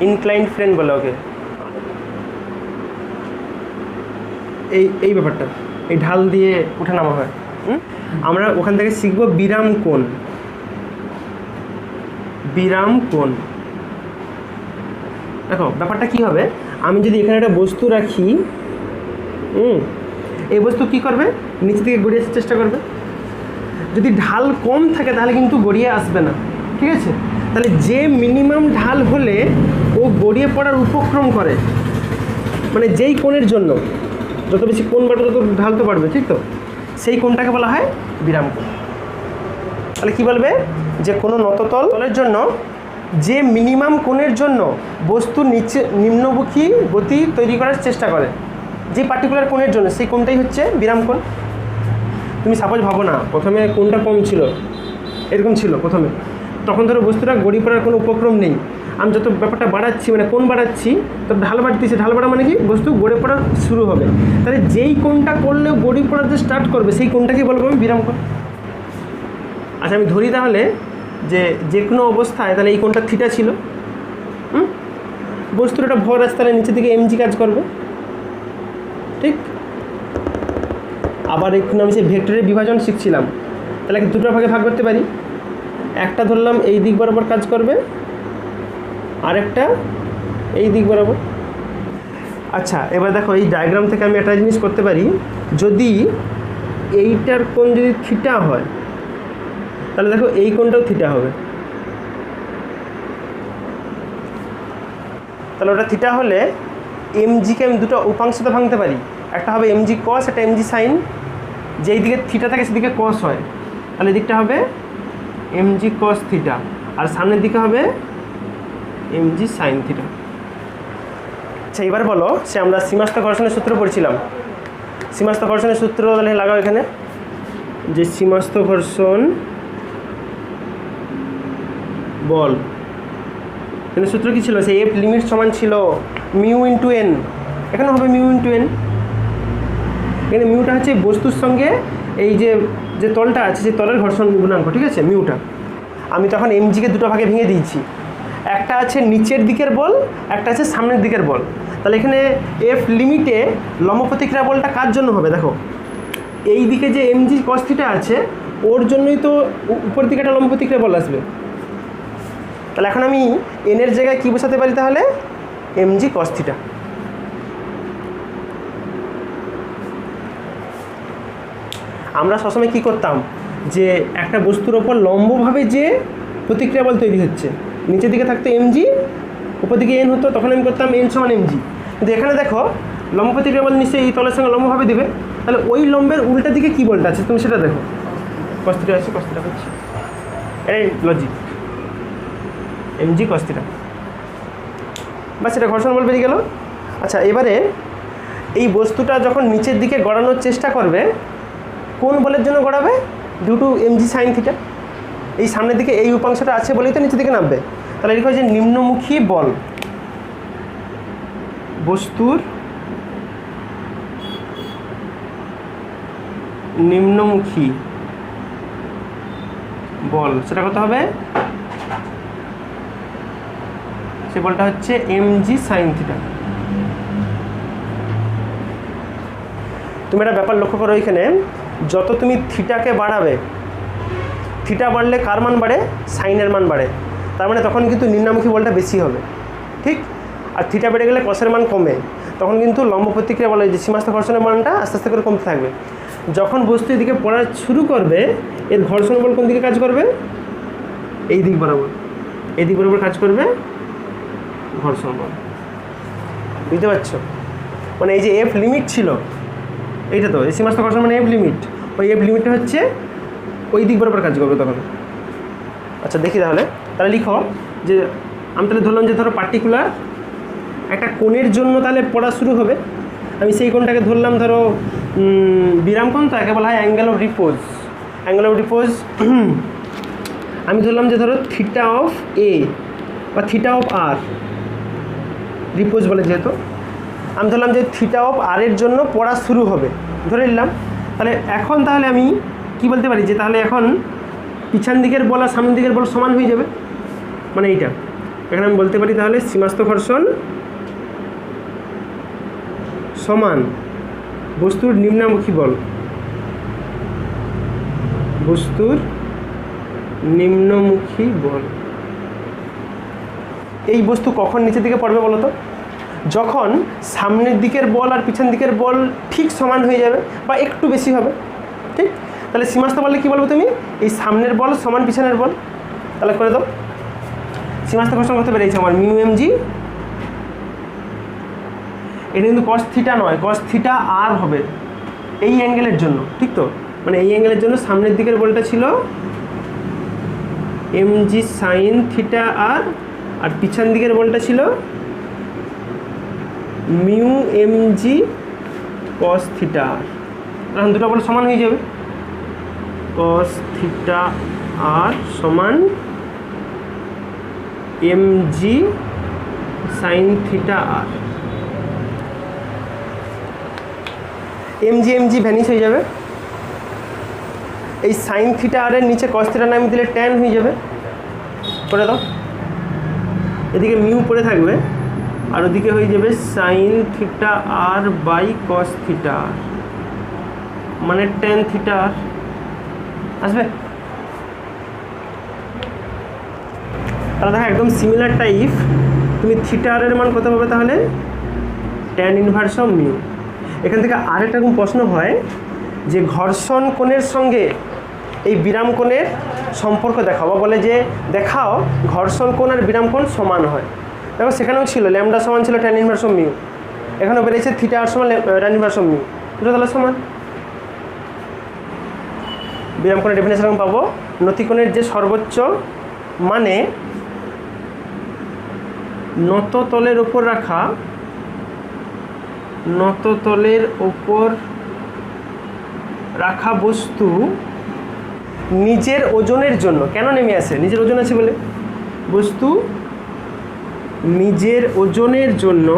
ইনক্লাইন্ড প্লেন বলে ওকে। এই ব্যাপারটা এই ঢাল দিয়ে উঠে নামা হয়। আমরা ওখান থেকে শিখবো বিরাম কোণ। দেখো ব্যাপারটা কি হবে, আমি যদি এখানে একটা বস্তু রাখি, এই বস্তু কি করবে, নিচে থেকে গড়িয়ে আসার চেষ্টা করবে। যদি ঢাল কম থাকে তাহলে কিন্তু গড়িয়ে আসবে না, ঠিক আছে? তাহলে যে মিনিমাম ঢাল হলে ও গড়িয়ে পড়ার উপক্রম করে, মানে যেই কোণের জন্য যত বেশি কোণ বাড়বে তত ঢালতে পারবে, ঠিক তো? সেই কোণটাকে বলা হয় বিরাম কোণ। তাহলে কি বলবে, যে কোনো নততলের জন্য যে মিনিমাম কোণের জন্য বস্তু নিম্নমুখী গতি তৈরি করার চেষ্টা করে, যে পার্টিকুলার কোণের জন্য, সেই কোণটাই হচ্ছে বিরাম কোণ। তুমি সাপোজ ভাবো না, প্রথমে কোণটা কম ছিল, এরকম ছিল প্রথমে, তখন ধরো বস্তুটা গড়িয়ে পড়ার কোনো উপক্রম নেই। আমি যত ব্যাপারটা বাড়াচ্ছি, মানে কোণ বাড়াচ্ছি, তো ঢাল বাড়তেছে, ঢাল বাড়া মানে কি, বস্তু গড়ে পড়া শুরু হবে। তাহলে যেই কোণটা করলেও গড়িয়ে পড়া যে স্টার্ট করবে, সেই কোণটাকে বলবো আমি বিরাম কোণ। আচ্ছা, আমি ধরি তাহলে যে কোনো অবস্থায় তাহলে এই কোণটা থিটা ছিল, বস্তুর একটা ভর আছে, তাহলে নিচের দিকে এমজি কাজ করবে, ঠিক? আবার একটু আমি সেই ভেক্টরের বিভাজন শিখছিলাম, তাহলে দুটো ভাগে ভাগ করতে পারি। একটা ধরলাম এই দিক বরাবর কাজ করবে, আরেকটা এই দিক বরাবর। আচ্ছা, এবার দেখো এই ডায়াগ্রাম থেকে আমি একটা জিনিস করতে পারি, যদি এইটার কোণ যদি থিটা হয়, তাহলে দেখো এই কোণটাও থিটা হবে। তাহলে ওটা থিটা হলে এমজিকে আমি দুটো উপাংশতে ভাঙতে পারি, একটা হবে এমজি কস, একটা এমজি সাইন। যেই দিকে থিটা থাকে সেদিকে কস হয়, তাহলে এদিকটা হবে এমজি কস থিটা, আর সামনের দিকে হবে এমজি সাইন থিটা। আচ্ছা, এবার বলো, সে আমরা সীমাস্থ ঘর্ষণের সূত্র পড়ছিলাম, সীমাস্থ ঘর্ষণের সূত্র তাহলে লাগাও এখানে, যে সীমাস্থ ঘর্ষণ বল, কিন্তু সূত্র কী ছিল, সেই এফ লিমিট সমান ছিল মিউ ইন্টু এন, এখানে হবে মিউ ইন্টু এন। এখানে মিউটা হচ্ছে বস্তুর সঙ্গে এই যে তলটা আছে সেই তলের ঘর্ষণ গুণাঙ্ক, ঠিক আছে, মিউটা। আমি তখন এমজিকে দুটো ভাগে ভেঙে দিয়েছি, একটা আছে নিচের দিকের বল, একটা আছে সামনের দিকের বল। তাহলে এখানে এফ লিমিটে লম্ব প্রতিক্রিয়া বলটা কার জন্য হবে, দেখো এই দিকে যে এমজি কস থিটা আছে ওর জন্যই তো উপর দিকে একটা লম্ব প্রতিক্রিয়া বল আসবে। তাহলে এখন আমি এনের জায়গায় কী বসাতে পারি, তাহলে এমজি কস থিটা। আমরা সবসময় কী করতাম, যে একটা বস্তুর ওপর লম্বভাবে যে প্রতিক্রিয়া বল তৈরি হচ্ছে, নিচের দিকে থাকতো এমজি, উপর দিকে এন হতো, তখন আমি করতাম এন সমান এমজি। কিন্তু এখানে দেখো লম্ব প্রতিক্রিয়া বল নিশ্চয়ই এই তলের সঙ্গে লম্বভাবে দিবে, তাহলে ওই লম্বের উল্টা দিকে কী বলটা আছে তুমি সেটা দেখো, কস থিটা আছে, কস থিটা হচ্ছে, এটাই লজিক, এমজি কস থিটা, বাস এটা ঘর্ষণ বল বেরিয়ে গেল। আচ্ছা, এবারে এই বস্তুটা যখন নিচের দিকে গড়ানোর চেষ্টা করবে, কোন বলের জন্য গড়াবে, due to m g sine theta. এই সামনের দিকে এই উপাংশটা আছে বলেই তো নিচের দিকে নামবে। তাহলে এটি হচ্ছে নিম্নমুখী বল, বস্তুর নিম্নমুখী বল, সেটা কত হবে, সে বলটা হচ্ছে এমজি সাইন থিটা। তুমি একটা ব্যাপার লক্ষ্য করো, এখানে যত তুমি থিটাকে বাড়াবে, থিটা বাড়লে কার মান বাড়ে, সাইনের মান বাড়ে, তার মানে তখন কিন্তু নিম্নমুখী বলটা বেশি হবে, ঠিক? আর থিটা বেড়ে গেলে কসের মান কমে, তখন কিন্তু লম্ব প্রতিক্রিয়া বলে যে সীমাস্থ ঘর্ষণের মানটা আস্তে আস্তে করে কমতে থাকবে। যখন বস্তু এদিকে পড়া শুরু করবে, এর ঘর্ষণ বল কোন দিকে কাজ করবে, এই দিক বরাবর, এদিক বরাবর কাজ করবে ঘর্ষণ বল। বুঝতে পারছো? মানে এই যে এফ লিমিট ছিল, এইটা তো এই সীমাস্থ ঘর্ষণ মানে এফ লিমিট, ওই এফ লিমিটটা হচ্ছে ওই দিক বরাবর কাজ করবে তখন। আচ্ছা দেখি তাহলে লিখো যে আমি তাহলে ধরলাম যে ধরো পার্টিকুলার একটা কোণের জন্য তাহলে পড়া শুরু হবে। আমি সেই কোণটাকে ধরলাম ধরো বিরাম কোণ, তো একে বলা হয় অ্যাঙ্গেল অফ রিপোজ। অ্যাঙ্গেল অফ রিপোজ আমি ধরলাম যে ধরো থিটা অফ এ বা থিটা অফ আর, রিপোজ বলে যেহেতু, আমি ধরলাম যে থিটা অফ আর এর জন্য পড়া শুরু হবে, ধরে নিলাম। তাহলে এখন তাহলে আমি কি বলতে পারি যে তাহলে এখন পিছন দিকের বল আর সামনের দিকের বল সমান হয়ে যাবে, মানে এইটা। এখানে আমি বলতে পারি তাহলে সীমাস্থ ঘর্ষণ সমান বস্তুর নিম্নামুখী বল, বস্তুর নিম্নমুখী বল। এই বস্তু কখন নিচের দিকে পড়বে বলো তো? যখন সামনের দিকের বল আর পিছন দিকের বল ঠিক সমান হয়ে যাবে বা একটু বেশি হবে, ঠিক? তাহলে সীমাস্থ বললে কী বলবো তুমি? এই সামনের বল সমান পিছনের বল। তাহলে করে দাও, সীমাস্থ ঘর্ষণ করতে পেরেছি আমার মিউ এম জি। এটা কিন্তু কস থিটা নয়, কস থিটা আর হবে এই অ্যাঙ্গেলের জন্য, ঠিক তো? মানে এই অ্যাঙ্গেলের জন্য সামনের দিকের বলটা ছিল এম জি সাইন থিটা আর পিছন দিকের বলটা ছিল mu m g cos theta আর। তখন দুটো বল সমান হয়ে যাবে, কস থিটা আর সমান এম জি সাইন থিটা আর। এম জি ভ্যানিশ হয়ে যাবে, এই সাইন থিটা আর এর নিচে কস থিটা নাম দিলে ট্যান হয়ে যাবে। করে দাও, এদিকে মিউ পড়ে থাকবে আর ওদিকে হয়ে যাবে সাইন থিটা আর বাই কস থিটা আর, মানে ট্যান থিটা আর আসবে। তাহলে দেখো একদম সিমিলার টাইপ, তুমি থিটা আর এর মান কত পাবে তাহলে? Tan inverse of mu. এখান থেকে আরেকটা রকম প্রশ্ন হয় যে ঘর্ষণ কোণের সঙ্গে এই বিরাম কোণের সম্পর্ক দেখাও, বা বলে যে দেখাও ঘর্ষণ কোণ আর বিরাম কোণ সমান হয়। দেখো সেখানেও ছিল ল্যামডা সমান ছিল ট্যান ইনভার্স অফ মিউ, এখানেও বেরিয়েছে থিটা আর সমান ট্যান ইনভার্স অফ মিউ, দুটো তাহলে সমান। বিরাম কোণের ডেফিনেশন আমি পাবো নতিকোণের যে সর্বোচ্চ মানে নত তলের ওপর রাখা, নত তলের ওপর রাখা বস্তু নিজের ওজনের জন্য কেন নেমে আসে? নিজের ওজন আছে বলে। বস্তু নিজের ওজনের জন্য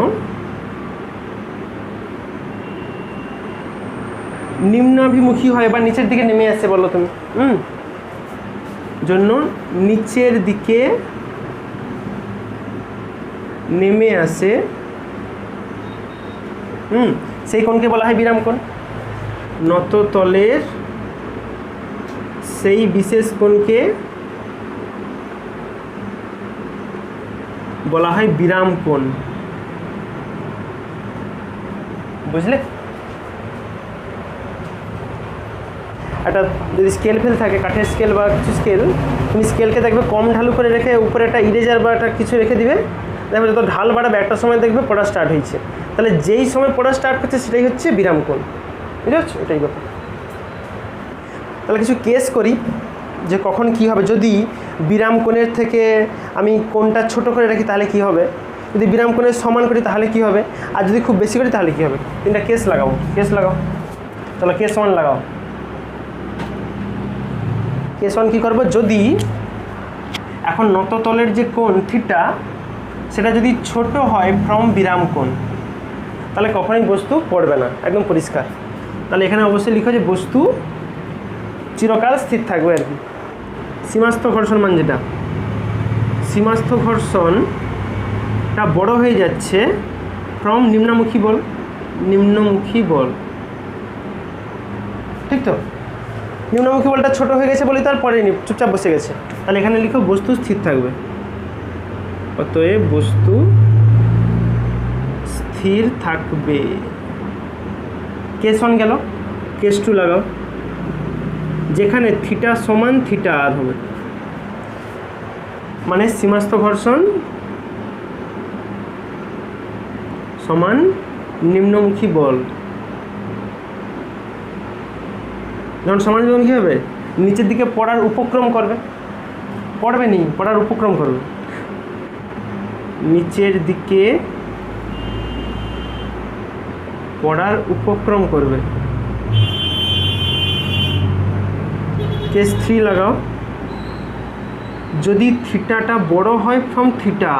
নিম্নাভিমুখী হয় বা নিচের দিকে নেমে আসে, বলো তুমি। জন্য নিচের দিকে নেমে আসে, সেই কোণকে বলা হয় বিরাম কোণ। নত তলের সেই বিশেষ কোণকে বলা হয় বিরাম কোণ, বুঝলে? একটা যদি স্কেল ফেল থাকে, কাঠের স্কেল বা কিছু স্কেল, তুমি স্কেলকে দেখবে কম ঢালু করে রেখে উপরে একটা ইরেজার বা একটা কিছু রেখে দিবে, দেখবে যত ঢাল বাড়াবে একটা সময় দেখবে পড়া স্টার্ট হয়েছে। তাহলে যেই সময় পড়া স্টার্ট করছে সেটাই হচ্ছে বিরাম কোণ, বুঝতে পারছো? এটাই ব্যাপার। তাহলে কিছু কেস করি যে কখন কি হবে। যদি বিরাম কোণের থেকে আমি কোণটা ছোট করে রাখি তাহলে কি হবে, যদি বিরাম কোণের সমান করি তাহলে কি হবে, আর যদি খুব বেশি করি তাহলে কি হবে। তিনটা কেস লাগাবো, কেস লাগাও। তাহলে কেস ওয়ান লাগাও। কেস ওয়ান কী করবো, যদি এখন নত তলের যে কোণ থিটা সেটা যদি ছোট হয় ফ্রম বিরাম কোণ, তাহলে কখনোই বস্তু পড়বে না, একদম পরিষ্কার। তাহলে এখানে অবশ্যই লিখো যে বস্তু চিরকাল স্থির থাকবে আর কি। সীমাস্থ ঘর্ষণ মান যেটা, সীমাস্থ ঘর্ষণটা বড় হয়ে যাচ্ছে ফ্রম নিম্নমুখী বল, নিম্নমুখী বল, ঠিক তো? নিম্নমুখী বলটা ছোট হয়ে গেছে বলে তার পড়েনি, চুপচাপ বসে গেছে। তাহলে এখানে লিখো বস্তু স্থির থাকবে, অতএব বস্তু স্থির থাকবে। কেস ওয়ান গেল, কেস টু লাগাও। যেখানে থিটা সমান থিটা আর হবে, মানে সীমাস্থ ঘর্ষণ সমান নিম্নমুখী বল। যখন সমান নিম্নমুখী হবে নিচের দিকে পড়ার উপক্রম করবে, পড়বে নি, পড়ার উপক্রম করবে, নিচের দিকে পড়ার উপক্রম করবে। কেস 3 লাগাও। যদি থিটাটা বড় হয় ফ্রম থিটা,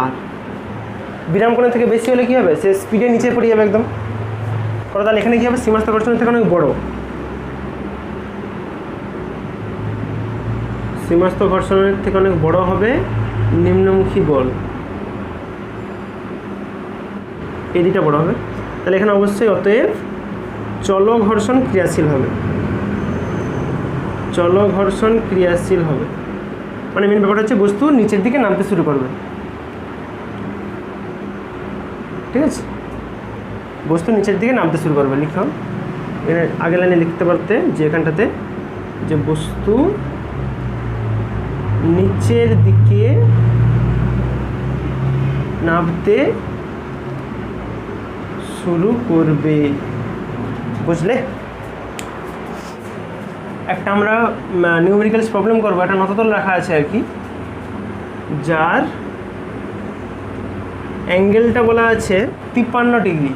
বিরাম কোণের থেকে বেশি হলে কী হবে, সে স্পিডে নিচে পড়ে যাবে একদম। তাহলে এখানে কী হবে, সীমাস্থ ঘর্ষণের থেকে অনেক বড়, সীমাস্থ ঘর্ষণের থেকে অনেক বড় হবে নিম্নমুখী বল, এই দুটা বড় হবে। তাহলে এখানে অবশ্যই অতএব চল ঘর্ষণ ক্রিয়াশীল হবে, চল ঘর্ষণ ক্রিয়াশীল হবে। মানে মেন ব্যাপারটা হচ্ছে বস্তু নিচের দিকে নামতে শুরু করবে, ঠিক আছে, বস্তু নিচের দিকে নামতে শুরু করবে। লিখো এখানে আগের লাইনে লিখতে পারতে যে এখানটাতে যে বস্তু নিচের দিকে নামতে শুরু করবে, বুঝলে। একটা আমরা নিউমেরিক্যালস প্রবলেম করবো, একটা নততল রাখা আছে আর কি, যার অ্যাঙ্গেলটা বলা আছে 53 ডিগ্রি,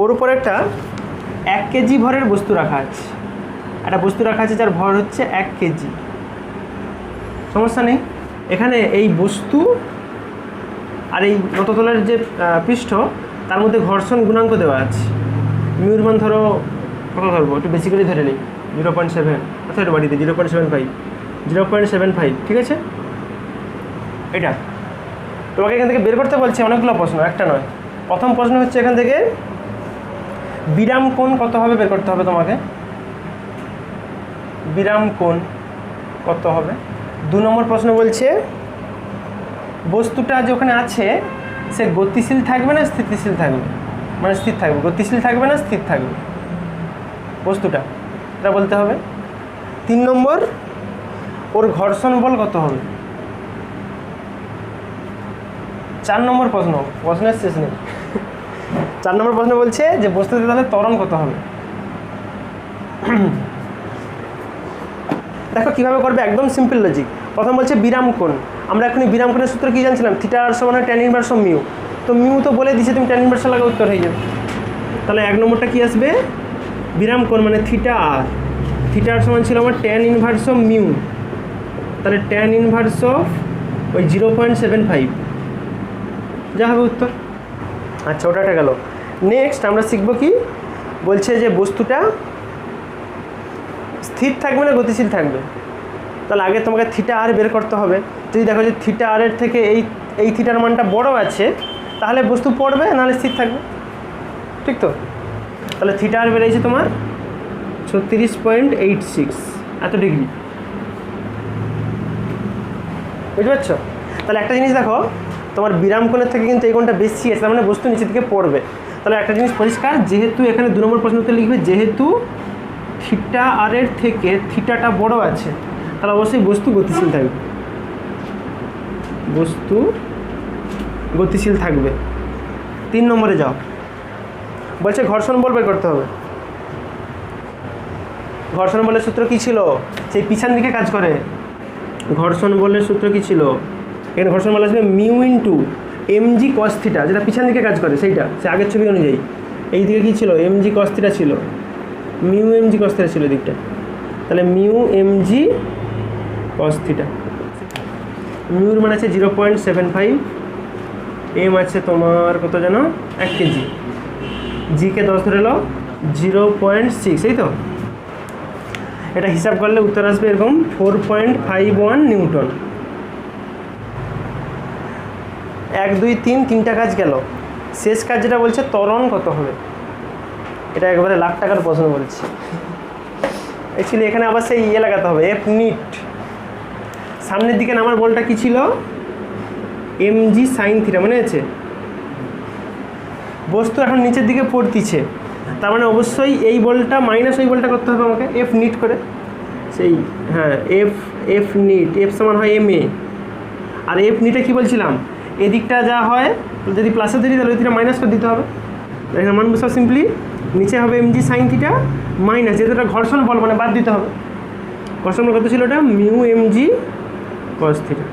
ওর উপর একটা 1 কেজি ভরের বস্তু রাখা আছে, একটা বস্তু রাখা আছে যার ভর হচ্ছে 1 কেজি। সমস্যা নেই, এখানে এই বস্তু আর এই নততলের যে পৃষ্ঠ তার মধ্যে ঘর্ষণ গুণাঙ্ক দেওয়া আছে। মিউর মান ধরো কত ধরবো, একটু বেশি করে ধরে নিই, 0.7, অর্থাৎ এটা বাড়িতে 0.75, ঠিক আছে। এটা তোমাকে এখান থেকে বের করতে বলছে অনেকগুলো প্রশ্ন, একটা নয়। প্রথম প্রশ্ন হচ্ছে এখান থেকে বিরাম কোণ কত হবে বের করতে হবে তোমাকে, বিরাম কোণ কত হবে। 2 নম্বর প্রশ্ন বলছে বস্তুটা যে ওখানে আছে সে গতিশীল থাকবে না স্থিতিশীল থাকবে, মানে স্থির থাকবে, গতিশীল থাকবে না স্থির থাকবে বস্তুটা, এটা বলতে হবে। 3 নম্বর ওর ঘর্ষণ বল কত হবে। 4 নম্বর প্রশ্ন, প্রশ্নের শেষ নেই। 4 নম্বর প্রশ্ন বলছে যে বস্তুতে তাহলে ত্বরণ কত হবে। দেখো কীভাবে করবে, একদম সিম্পল লজিক। প্রথম বলছে বিরাম কোণ, আমরা এখনই বিরাম কোণের সূত্র কী জানছিলাম, থিটা আর সমান tan ইনভার্স মিউ, তো মিউ তো বলে দিছে, তুমি tan ইনভার্স লাগা উত্তর হয়ে যাবে। তাহলে 1 নম্বরটা কী আসবে, বিরাম কোণ মানে থিটা আর, থিটা আর সমান ছিল আমার tan ইনভার্স মিউ, তাহলে tan ইনভার্স ওই 0.75 যা হবে উত্তর। আচ্ছা ওটা গেল। নেক্সট আমরা শিখবো কি, বলছে যে বস্তুটা স্থির থাকবে না গতিশীল থাকবে। তাহলে আগে তোমাকে থিটা আর বের করতে হবে। যদি দেখো যে থিটা আর এর থেকে এই থিটার মানটা বড় আছে, তাহলে বস্তু পড়বে, নাহলে স্থির থাকবে, ঠিক তো। তাহলে থিটা আর বেরিয়েছে তোমার 36.86 এত ডিগ্রি, বুঝতে পারছো। তাহলে একটা জিনিস দেখো, তোমার বিরাম কোণের থেকে কিন্তু এই কোণটা বেশি আছে, তার মানে বস্তু নিচের দিকে পড়বে। তাহলে একটা জিনিস পরিষ্কার, যেহেতু এখানে 2 নম্বর প্রশ্নতে লিখবে যেহেতু থিটা আর এর থেকে থিটাটা বড় আছে, তাহলে অবশ্যই বস্তু গতিশীল থাকবে, বস্তু গতিশীল থাকবে। 3 নম্বরে যাও, বলছে ঘর্ষণ বল বের করতে হবে। ঘর্ষণ বলের সূত্র কী ছিল, সেই পিছন দিকে কাজ করে। ঘর্ষণ বলের সূত্র কী ছিল, এখানে ঘর্ষণ বল আসবে mu into mg cos theta, যেটা পিছন দিকে কাজ করে সেইটা, সে আগের ছবি অনুযায়ী। এই দিকে কী ছিল, mg cos থিটা ছিল, মিউ mg cos থিটা ছিল দিকটা, তাহলে mu mg cos theta. Muir মান আছে 0.75, এম আছে তোমার কত জানো 1 কেজি, জিকে 10 ধরে নাও 0.6, এই তো। এটা হিসাব করলে উত্তর আসবে এরকম 4.51 নিউটন। 1 2 3 তিনটা কাজ গেল। শেষ কাজ যেটা বলছে ত্বরণ কত হবে, এটা একবারে লাখ টাকার প্রশ্ন বলছে। অ্যাকচুয়ালি এখানে আবার সেই লাগাতে হবে, এফ নিট। সামনের দিকে নামার বলটা কী ছিল, mg sin থিটা, মনে আছে। বস্তু এখন নিচের দিকে পড়তিছে, তার মানে অবশ্যই এই বলটা মাইনাস ওই বলটা করতে হবে আমাকে, এফ নিট করে। সেই হ্যাঁ এফ নিট, এফ সমান হয় ma, আর এফ নিটা কী বলছিলাম, এদিকটা যা হয় যদি প্লাসে ধরি তাহলে ওই দিকটা মাইনাস করে দিতে হবে। এখানে মান বসাও সিম্পলি, নিচে হবে এমজি সাইন থিটা মাইনাস, যেহেতু এটা ঘর্ষণ বল মানে বাদ দিতে হবে। ঘর্ষণ বল কত ছিল ওটা, মিউ এমজি কস থিটা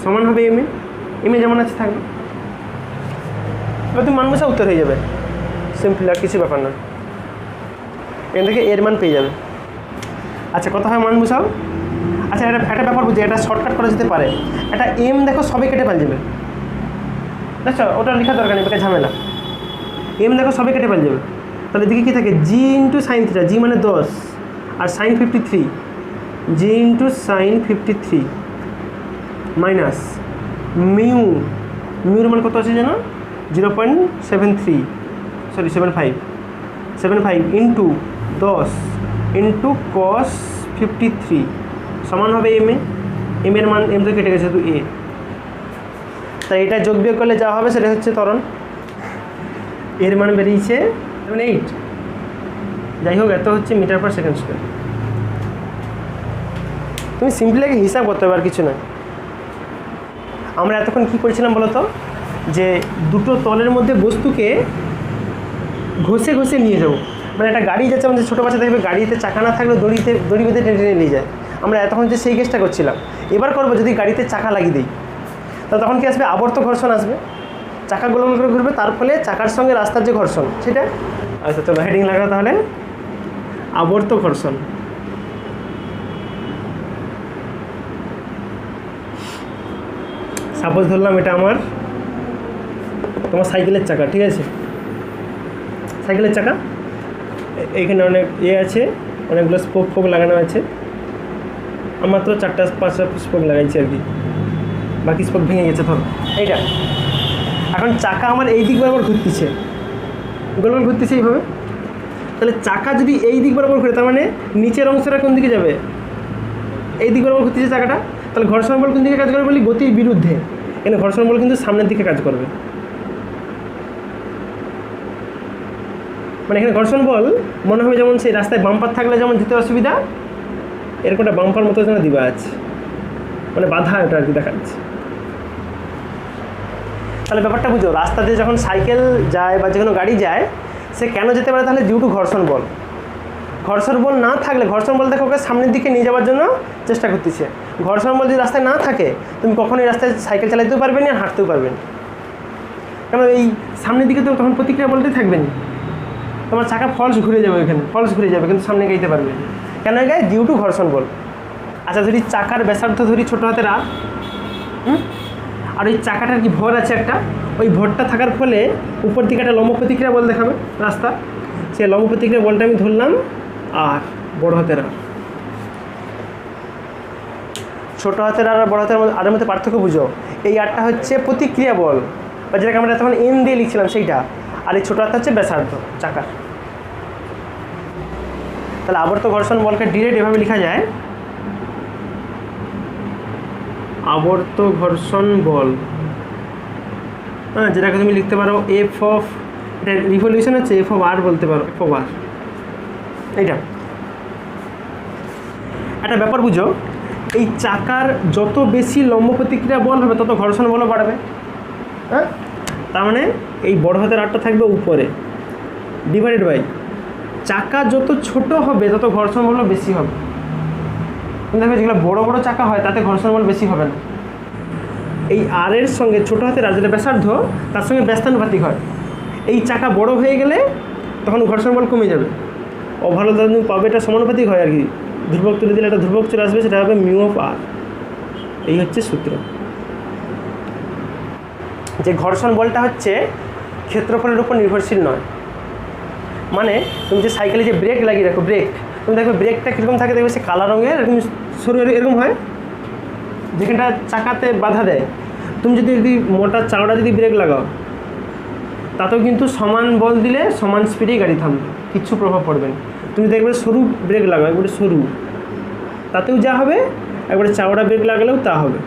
সমান হবে এম এ যেমন আছে থাকবে। এবার তুমি মান বসা উত্তর হয়ে যাবে, সিম্পল, আর কিছু ব্যাপার না। এখান থেকে এর মান পেয়ে যাবে। আচ্ছা কত হয় মান বসাও। আচ্ছা একটা ব্যাপার বুঝি, এটা শর্টকাট করা যেতে পারে। একটা এম দেখো সবে কেটে পাল যাবে, দেখছো ওটা লেখা দরকার নেই, বেকার ঝামেলা। এম দেখো সবে কেটে পাল যাবে, তাহলে এদিকে কী থাকে, জি ইন্টু সাইন থিটা, জি মানে 10 আর সাইন 53, জি ইন্টু সাইন 53 মাইনাস মিউর মান কত আছে যেন 0.73 সরি 75 ইন্টু 10 ইন্টু কস 53 সমান হবে এম এর মান, এম তো কেটে গেছে তো এ, তাই এটা যোগ বিয়োগ করলে যা হবে সেটা হচ্ছে ত্বরণ। এর মান বেরিয়েছে 8, যাই হোক এত হচ্ছে মিটার পার সেকেন্ড স্কোয়ার। তুমি সিম্পলি আগে হিসাব করতে হবে, আর কিছু নয়। আমরা এতক্ষণ কী করেছিলাম বলো তো, যে দুটো তলের মধ্যে বস্তুকে ঘষে ঘষে নিয়ে যাবো, মানে একটা গাড়ি যাচ্ছে, আমাদের ছোটো বাচ্চা দেখবে গাড়িতে চাকা না থাকলেও দড়ি বেঁধে টেনে টেনে নিয়ে যায়। আমরা এতক্ষণ যে সেই কেসটা করছিলাম, এবার করবো যদি গাড়িতে চাকা লাগিয়ে দিই, তা তখন কি আসবে, আবর্ত ঘর্ষণ আসবে, চাকা গোলন করে ঘুরবে, তার ফলে চাকার সঙ্গে রাস্তার যে ঘর্ষণ সেটা। আচ্ছা চলো হেডিং লাগাও তাহলে, আবর্ত ঘর্ষণ। সাপোজ ধরলাম এটা তোমার সাইকেলের চাকা, ঠিক আছে, সাইকেলের চাকা, এইখানে অনেক আছে, অনেকগুলো স্পোক লাগানো আছে, আমার মাত্র 4-5টা স্পোক লাগাইছি আর কি, বাকি স্পোক ভেঙে গেছে। ধরো এইটা এখন চাকা আমার এই দিক বরাবর ঘুরতেছে, গোলগোল ঘুরতেছে এইভাবে, তাহলে চাকা যদি এই দিক বরাবর ঘুরে, তার মানে নিচের অংশটা কোন দিকে যাবে, এই দিক বরাবর ঘুরতেছে চাকাটা, তাহলে ঘর্ষণ বল কোন দিকে কাজ করবে বলি, গতির বিরুদ্ধে। এখানে ঘর্ষণ বল কিন্তু সামনের দিকে কাজ করবে, মানে এখানে ঘর্ষণ বল মনে হবে যেমন সেই রাস্তায় বাম্পার থাকলে যেমন যেতে অসুবিধা, এরকম একটা বাম্পার মতো যেন দিবা আছে, মানে বাধা এটা আর কি দেখাচ্ছে। তাহলে ব্যাপারটা বুঝো, রাস্তাতে যখন সাইকেল যায় বা যে কোনো গাড়ি যায়, সে কেন যেতে পারে, তাহলে ডিউ টু ঘর্ষণ বল। ঘর্ষণ বল না থাকলে, ঘর্ষণ বল দেখো ওকে সামনের দিকে নিয়ে যাওয়ার জন্য চেষ্টা করতেছে। ঘর্ষণ বল যদি রাস্তায় না থাকে, তুমি কখনোই রাস্তায় সাইকেল চালাতেও পারবে না আর হাঁটতেও পারবে না, কারণ এই সামনের দিকে তো তখন প্রতিক্রিয়া বলতে থাকবে না, তোমার চাকা ফলস ঘুরে যাবে, ওইখানে ফলস ঘুরে যাবে, কিন্তু সামনে গাইতে পারবে না, কেন গায়ে, ডিউ টু ঘর্ষণ বল। আচ্ছা ধরি চাকার ব্যাসার্ধ ধরি ছোটো হাতের আর, আর ওই চাকাটার কি ভর আছে একটা, ওই ভরটা থাকার ফলে উপর দিকে একটা লম্ব প্রতিক্রিয়া বল দেখাবে রাস্তা, সেই লম্ব প্রতিক্রিয়া বলটা আমি ধরলাম আর, বড় হাতের আর। ছোটো হাতের আর বড় হাতের আরের মধ্যে পার্থক্য বুঝো, এই আরটা হচ্ছে প্রতিক্রিয়া বল, বা যেটাকে আমরা তখন এন দিয়ে লিখছিলাম সেইটা, আর এই ছোটো হাতটা হচ্ছে ব্যাসার্ধ চাকার। তাহলে আবর্ত ঘর্ষণ বলকে ডিরেক্ট এভাবে লেখা যায়, আবর্ত ঘর্ষণ বল, হ্যাঁ, যেটাকে তুমি লিখতে পারো এফ অফ, এটা রিভলিউশন হচ্ছে এফ অফ আর বলতে পারো, এফ অফ আর। এইটা একটা ব্যাপার বুঝো, এই চাকার যত বেশি লম্ব প্রতিক্রিয়া বল হবে তত ঘর্ষণ বলও বাড়বে, হ্যাঁ, তার মানে এই বড় হাতের আরটা থাকবে উপরে, ডিভাইডেড বাই চাকা যত ছোট হবে তত ঘর্ষণ বলও বেশি হবে। কিন্তু দেখবে যেগুলো বড় বড় চাকা হয় তাতে ঘর্ষণ বল বেশি হবে না। এই আর এর সঙ্গে ছোটো হাতের আর যেটা ব্যাসার্ধ, তার সঙ্গে ব্যস্তানুপাতিক হয়। এই চাকা বড় হয়ে গেলে তখন ঘর্ষণ বল কমে যাবে, ওভারঅল তুমি পাবে এটা সমানুপাতিক হয় আর কি, ধ্রুবক তুলে দিলে একটা ধ্রুবক চলে আসবে, সেটা হবে মিউ অফ আর। এই হচ্ছে সূত্র, যে ঘর্ষণ বলটা হচ্ছে ক্ষেত্রফলের উপর নির্ভরশীল নয়। মানে তুমি যে সাইকেলে যে ব্রেক লাগিয়ে রাখো, ব্রেক তুমি দেখবে ব্রেকটা কীরকম থাকে, দেখবে সে কালো রঙের এরকম সরু এরকম হয়, যেখানটা চাকাতে বাধা দেয়। তুমি যদি মোটা চাওড়া যদি ব্রেক লাগাও, তাতেও কিন্তু সমান বল দিলে সমান স্পিডেই গাড়ি থামবে, কিচ্ছু প্রভাব পড়বে না। তুমি দেখবে সরু ব্রেক লাগাও, একবারে সরু, তাতেও যা হবে, একবারে চাওড়া ব্রেক লাগালেও তা হবে।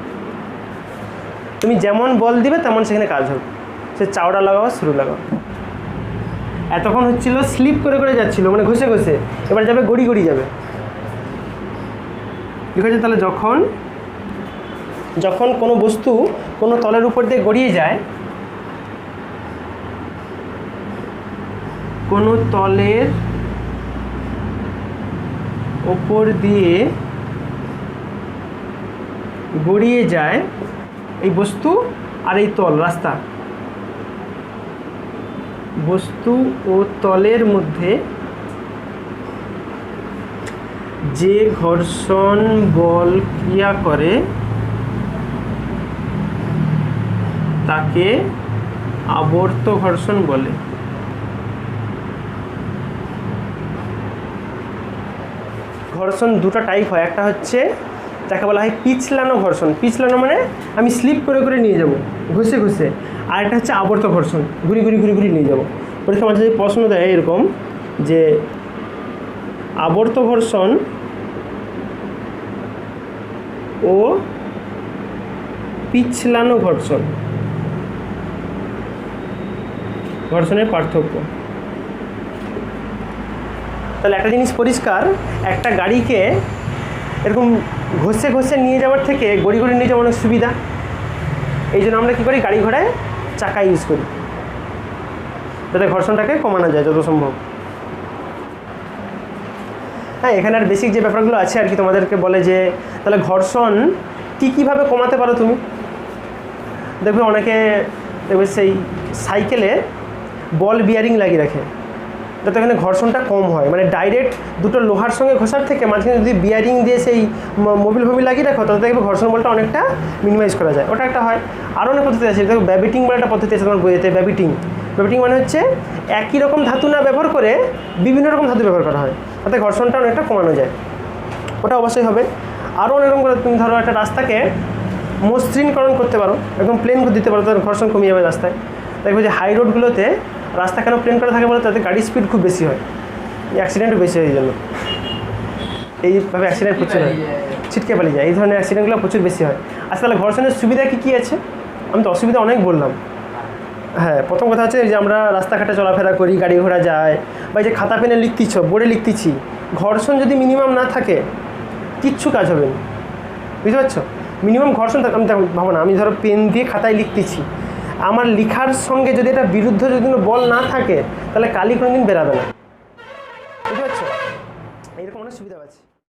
তুমি যেমন বল দিবে তেমন সেখানে কাজ হবে, সে চাওড়া লাগাও সরু লাগাও। এতক্ষণ হচ্ছিল স্লিপ করে করে যাচ্ছিলো, মানে ঘষে ঘষে, এবার যাবে গড়ি গড়ি যাবে, ঠিক আছে। তাহলে যখন যখন কোনো বস্তু কোনো তলের উপর দিয়ে গড়িয়ে যায়, কোনো তলের ওপর দিয়ে গড়িয়ে যায় এই বস্তু আর এই তল রাস্তা, বস্তু ও তলের মধ্যে যে ঘর্ষণ বল ক্রিয়া করে তাকে আবর্ত ঘর্ষণ বলে। ঘর্ষণ দুটো টাইপ হয়, একটা হচ্ছে যাকে বলা হয় পিছলানো ঘর্ষণ। পিছলানো মানে আমি স্লিপ করে করে নিয়ে যাব ঘষে ঘষে, আর একটা হচ্ছে আবর্ত ঘর্ষণ, ঘুরি ঘুরি ঘুরি ঘুরি নিয়ে যাব। পরীক্ষা মাঝে যদি প্রশ্ন দেয় এরকম যে আবর্ত ঘর্ষণ ও পিছলানো ঘর্ষণ, ঘর্ষণের পার্থক্য। তাহলে একটা জিনিস পরিষ্কার, একটা গাড়িকে এরকম ঘষে ঘষে নিয়ে যাওয়ার থেকে গড়ি গড়ি নিয়ে যাওয়া অনেক সুবিধা। এই জন্য আমরা কী করি, গাড়ি ঘোড়ায় চাকা ইউজ করি যাতে ঘর্ষণটাকে কমানো যায় যত সম্ভব। হ্যাঁ, এখানে আর বেসিক যে ব্যাপারগুলো আছে আর কি তোমাদেরকে বলে যে তাহলে ঘর্ষণ কীভাবে কমাতে পারো তুমি। দেখবে অনেকে দেখবে সেই সাইকেলে বল বিয়ারিং লাগিয়ে রাখে যাতে এখানে ঘর্ষণটা কম হয়, মানে ডাইরেক্ট দুটো লোহার সঙ্গে ঘষার থেকে মাঝখানে যদি বিয়ারিং দিয়ে সেই মোবিল লাগিয়ে রাখো তাতে দেখবে ঘর্ষণ বলটা অনেকটা মিনিমাইজ করা যায়। ওটা একটা হয়। আরও অনেক পদ্ধতি আছে, দেখো ব্যাবিটিং বলে একটা পদ্ধতি আছে তোমার বইয়েতে। ব্যাবিটিং মানে হচ্ছে একই রকম ধাতু না ব্যবহার করে বিভিন্ন রকম ধাতু ব্যবহার করা হয়, তাতে ঘর্ষণটা অনেকটা কমানো যায়। ওটা অবশ্যই হবে। আরও অনেক রকম করে তুমি ধরো একটা রাস্তাকে মসৃণকরণ করতে পারো, একদম প্লেন করে দিতে পারো, তার ঘর্ষণ কমিয়ে যাবে রাস্তায়। দেখবে যে হাই রোডগুলোতে রাস্তা কেন প্লেন করা থাকে বলে, তাতে গাড়ির স্পিড খুব বেশি হয়, অ্যাক্সিডেন্টও বেশি হয়। এই জন্য এইভাবে অ্যাক্সিডেন্ট প্রচুর হয়, ছিটকে পালিয়ে যায়, এই ধরনের অ্যাক্সিডেন্টগুলো প্রচুর বেশি হয়। আচ্ছা, তাহলে ঘর্ষণের সুবিধা কী কী আছে? আমি তো অসুবিধা অনেক বললাম। হ্যাঁ, প্রথম কথা হচ্ছে যে আমরা রাস্তাঘাটে চলাফেরা করি, গাড়ি ঘোড়া যায়, বা যে খাতা পেনে লিখতেছ, বোর্ডে লিখতেছি, ঘর্ষণ যদি মিনিমাম না থাকে কিচ্ছু কাজ হবে না, বুঝতে পারছো? মিনিমাম ঘর্ষণ থাকে। আমি ভাবো না, আমি ধরো পেন দিয়ে খাতায় লিখতেছি, আমার লেখার সঙ্গে যদি এটা বিরুদ্ধ যদি কোনো বল না থাকে তাহলে কালি কোনো দিন বেরাবে না, বুঝতে পারছো? এইরকম অনেক সুবিধা আছে।